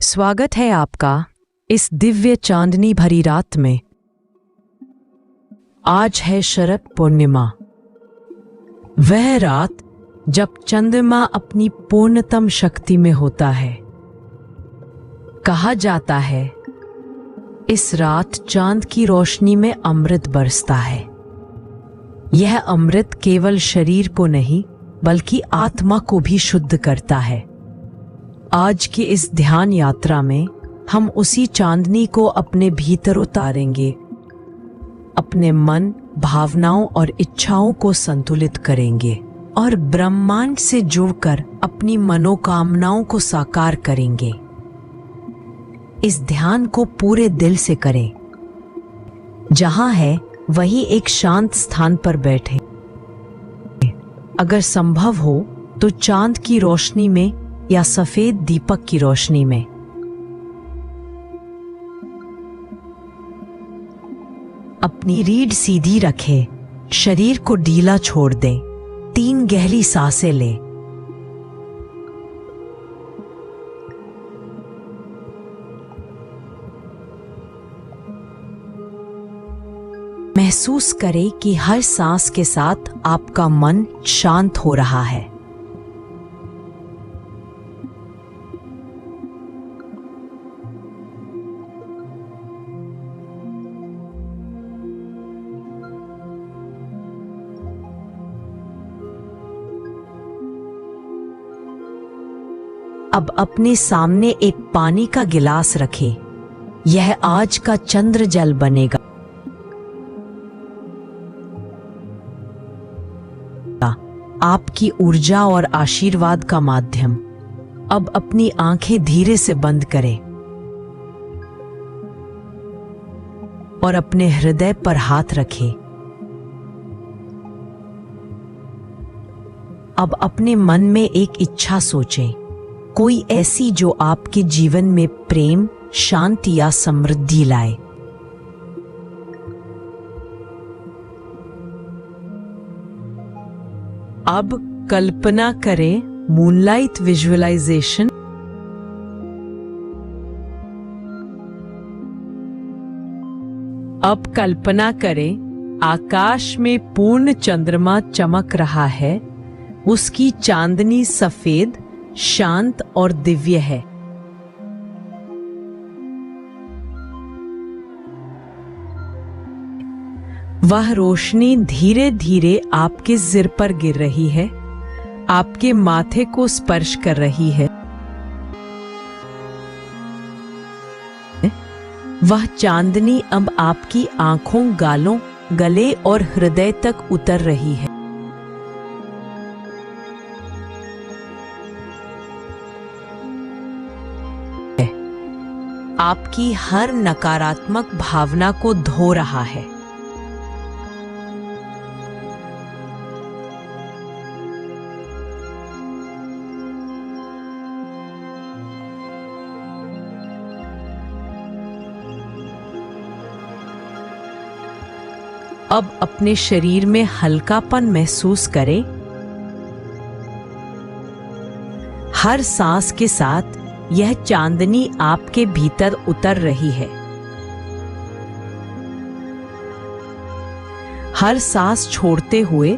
स्वागत है आपका इस दिव्य चांदनी भरी रात में। आज है शरद पूर्णिमा, वह रात जब चंद्रमा अपनी पूर्णतम शक्ति में होता है। कहा जाता है इस रात चांद की रोशनी में अमृत बरसता है। यह अमृत केवल शरीर को नहीं बल्कि आत्मा को भी शुद्ध करता है। आज की इस ध्यान यात्रा में हम उसी चांदनी को अपने भीतर उतारेंगे, अपने मन, भावनाओं और इच्छाओं को संतुलित करेंगे और ब्रह्मांड से जुड़कर अपनी मनोकामनाओं को साकार करेंगे। इस ध्यान को पूरे दिल से करें। जहां है वहीं एक शांत स्थान पर बैठे। अगर संभव हो तो चांद की रोशनी में या सफेद दीपक की रोशनी में। अपनी रीढ़ सीधी रखें, शरीर को ढीला छोड़ दें। 3 गहरी सांसें लें। महसूस करें कि हर सांस के साथ आपका मन शांत हो रहा है। अब अपने सामने एक पानी का गिलास रखें। यह आज का चंद्र जल बनेगा। आपकी ऊर्जा और आशीर्वाद का माध्यम। अब अपनी आंखें धीरे से बंद करें और अपने हृदय पर हाथ रखें। अब अपने मन में एक इच्छा सोचें, कोई ऐसी जो आपके जीवन में प्रेम, शांति या समृद्धि लाए। अब कल्पना करें, मूनलाइट विजुअलाइजेशन। अब कल्पना करें आकाश में पूर्ण चंद्रमा चमक रहा है। उसकी चांदनी सफेद, शांत और दिव्य है। वह रोशनी धीरे धीरे आपके सिर पर गिर रही है, आपके माथे को स्पर्श कर रही है। वह चांदनी अब आपकी आंखों, गालों, गले और हृदय तक उतर रही है। आपकी हर नकारात्मक भावना को धो रहा है। अब अपने शरीर में हल्कापन महसूस करें। हर सांस के साथ यह चांदनी आपके भीतर उतर रही है। हर सांस छोड़ते हुए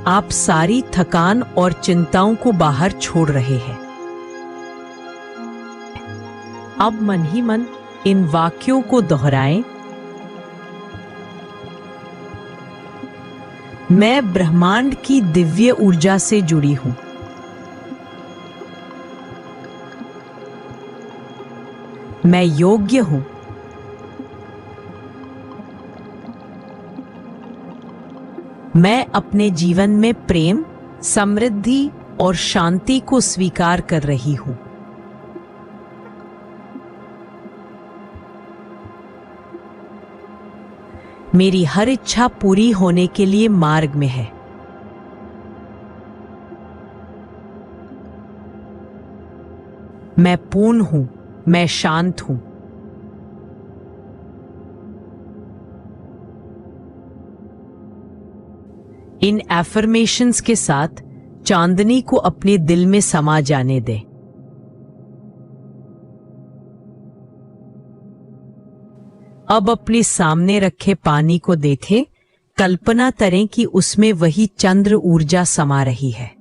आप सारी थकान और चिंताओं को बाहर छोड़ रहे हैं। अब मन ही मन इन वाक्यों को दोहराएं। मैं ब्रह्मांड की दिव्य ऊर्जा से जुड़ी हूं। मैं योग्य हूं। मैं अपने जीवन में प्रेम, समृद्धि और शांति को स्वीकार कर रही हूं। मेरी हर इच्छा पूरी होने के लिए मार्ग में है। मैं पूर्ण हूं। मैं शांत हूं। इन एफर्मेशंस के साथ चांदनी को अपने दिल में समा जाने दें। अब अपने सामने रखे पानी को देखें, कल्पना करें कि उसमें वही चंद्र ऊर्जा समा रही है।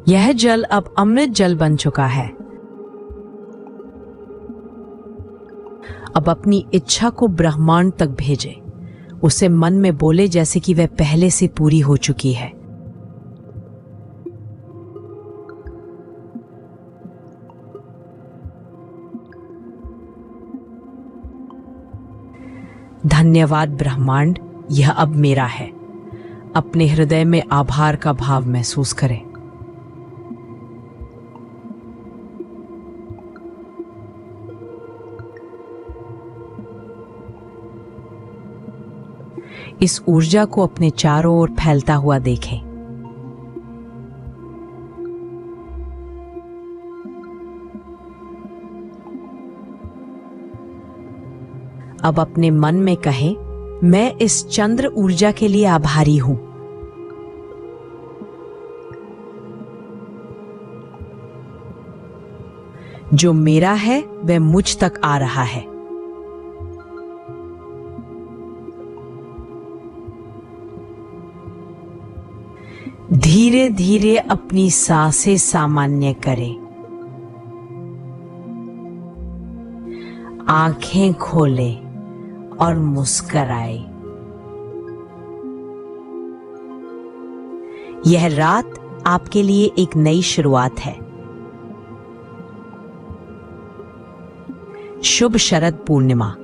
यह जल अब अमृत जल बन चुका है। अब अपनी इच्छा को ब्रह्मांड तक भेजें, उसे मन में बोले जैसे कि वह पहले से पूरी हो चुकी है। धन्यवाद ब्रह्मांड, यह अब मेरा है। अपने हृदय में आभार का भाव महसूस करें। इस ऊर्जा को अपने चारों ओर फैलता हुआ देखें। अब अपने मन में कहें, मैं इस चंद्र ऊर्जा के लिए आभारी हूं। जो मेरा है वह मुझ तक आ रहा है। धीरे धीरे अपनी सांसें सामान्य करें। आंखें खोलें और मुस्कुराएं। यह रात आपके लिए एक नई शुरुआत है। शुभ शरद पूर्णिमा।